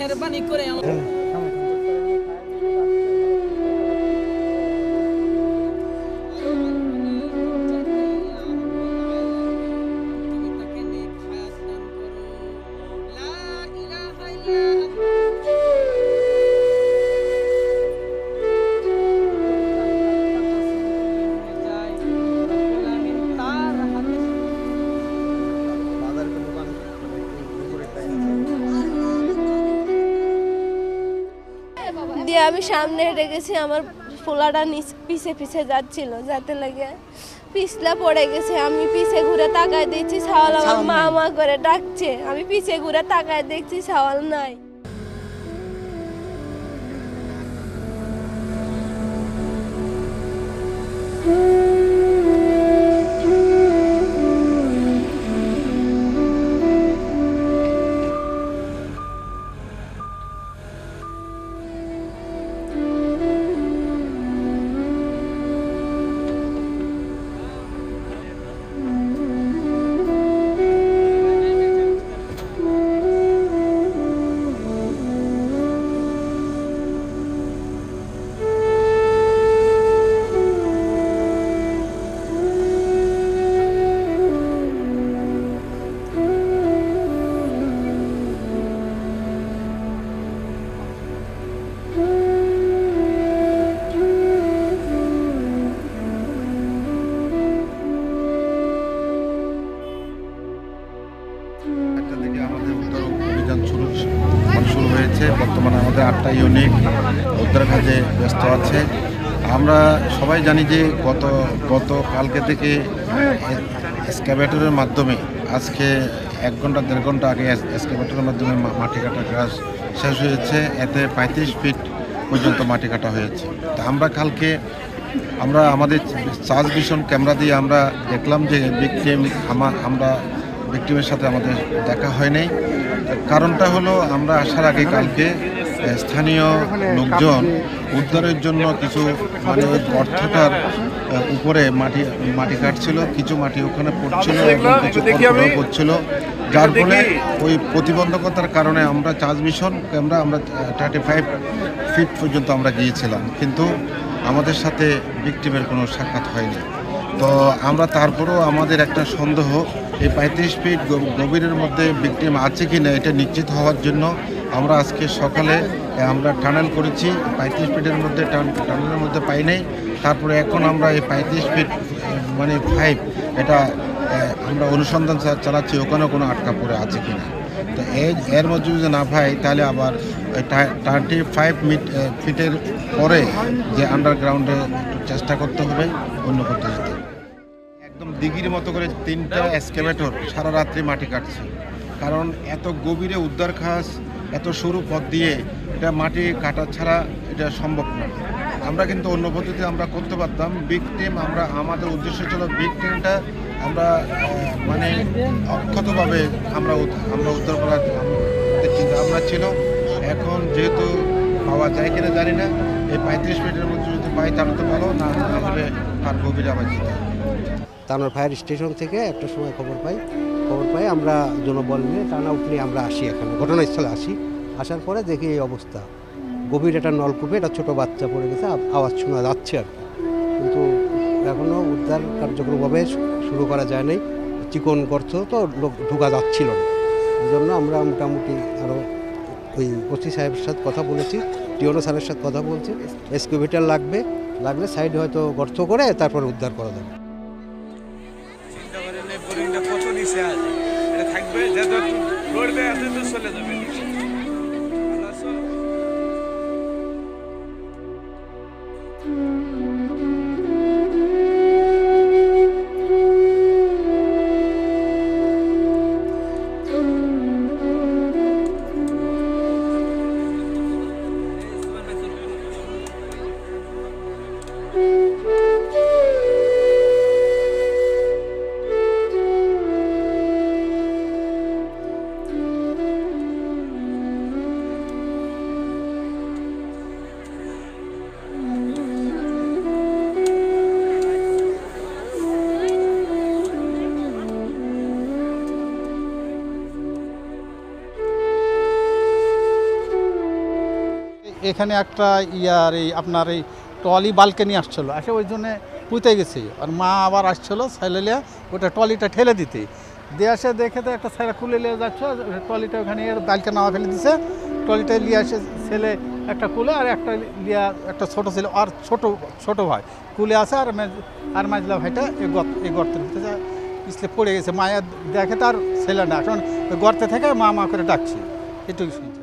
মেহেরবানি করে দিয়ে আমি সামনে হেঁটে গেছি, আমার পোলাটা পিছে পিছে যাচ্ছিল, যাতে লাগে পিছলা পড়ে গেছে। আমি পিছে ঘুরে তাকায় দেখছি ছাওয়াল আমার মা মা করে ডাকছে। আমি পিছে ঘুরে তাকায় দেখছি ছাওয়াল নাই। শুরু হয়েছে। বর্তমানে আমাদের 8টা ইউনিট উদ্ধার কাজে ব্যস্ত আছে। আমরা সবাই জানি যে কালকে থেকে এক্সকাভেটরের মাধ্যমে আজকে 1 ঘন্টা 1.5 ঘন্টা আগে এক্সকাভেটরের মাধ্যমে মাটি কাটার কাজ শেষ হয়েছে। এতে 35 ফিট পর্যন্ত মাটি কাটা হয়েছে। তা আমরা কালকে আমাদের সার্চ ভিশন ক্যামেরা দিয়ে আমরা দেখলাম যে আমরা ভিকটিমের সাথে আমাদের দেখা হয় নাই। কারণটা হলো আমরা আসার আগে কালকে স্থানীয় লোকজন উদ্ধারের জন্য কিছু মানে ওই গর্তটার উপরে মাটি কাটছিল, কিছু মাটি ওখানে পড়ছিল এবং কিছু পড়ছিল, যার ফলে ওই প্রতিবন্ধকতার কারণে আমরা সার্চ ভিশন ক্যামেরা 35 ফিট পর্যন্ত আমরা গিয়েছিলাম, কিন্তু আমাদের সাথে ভিকটিমের কোনো সাক্ষাৎ হয়নি। তো আমরা তারপরেও আমাদের একটা সন্দেহ, এই 35 ফিট গভীরের মধ্যে ভিকটিম আছে কি না এটা নিশ্চিত হওয়ার জন্য আমরা আজকে সকালে আমরা টানেল করেছি। 35 ফিটের মধ্যে টানেলের মধ্যে পাই নাই। তারপরে এখন আমরা এই 35 ফিট মানে 5 এটা আমরা অনুসন্ধান চালাচ্ছি ওখানেও কোনো আটকা পড়ে আছে কি না। তো এর মধ্যে যদি না পাই তাহলে আবার 35 ফিটের পরে যে আন্ডারগ্রাউন্ডে চেষ্টা করতে হবে অন্য পদ্ধতিতে। একদম দিঘির মতো করে 3টা এক্সকাভেটর সারা রাত্রি মাটি কাটছে, কারণ এত গভীরে উদ্ধার কাজ এত সরু পথ দিয়ে এটা মাটি কাটা ছাড়া এটা সম্ভব না। আমরা কিন্তু অন্য পদ্ধতিতে আমরা করতে পারতাম। ভিকটিম আমাদের উদ্দেশ্য ছিল ভিকটিমটা আমরা মানে অক্ষতভাবে আমরা উদ্ধার করার চিন্তা ভাবনা ছিল। এখন যেহেতু পাওয়া যায় কিনা জানি না, এই 35 ফিটের মধ্যে যদি পাই তাহলে তো ভালো, না হলে আর গভীরে আবার যেতে হবে। তানোর ফায়ার স্টেশন থেকে একটা সময় খবর পাই আমরা জনবল নিয়ে টানা উঠলে আমরা আসি, এখানে ঘটনাস্থলে আসার পরে দেখি এই অবস্থা। গভীর একটা নলকূপে একটা ছোটো বাচ্চা পড়ে গেছে, আওয়াজ শোনা যাচ্ছে আর কি, কিন্তু এখনও উদ্ধার কার্যক্রমভাবে শুরু করা যায় নাই। চিকন গর্ত তো লোক ঢোকা যাচ্ছিল না, এই জন্য আমরা মোটামুটি আরও ওই ওসি সাহেবের সাথে কথা বলেছি, টিওনো স্যারের সাথে কথা বলছি। এক্সকাভেটর লাগলে সাইডে হয়তো গর্ত করে তারপর উদ্ধার করা যাবে। থাকবে চলে যাবে। এখানে একটা এই আপনার এই ট্রলি বালকে নিয়ে আসছিলো আসে ওই জন্যে পুঁতে গেছে আর মা আবার আসছিলো ছেলে লিয়ে ওটা ট্রলিটা ঠেলে দিতে দিয়ে আসে দেখে তো একটা ছেলে খুলে নিয়ে যাচ্ছে ট্রলিটা ওখানে বালকে নামা ফেলে দিছে ট্রলিটা নিয়ে আসে ছেলে একটা কুলে আর একটা লিয়া একটা ছোটো ছেলে আর ছোট ভাই কুলে আসে আর মাঝলা ভাইটা এই গর্তের ভিতরে পিছলে পড়ে গেছে মায়া দেখে তার ছেলে না এখন ওই গর্তে থেকে মা করে ডাকছে এটুকু শুনছি।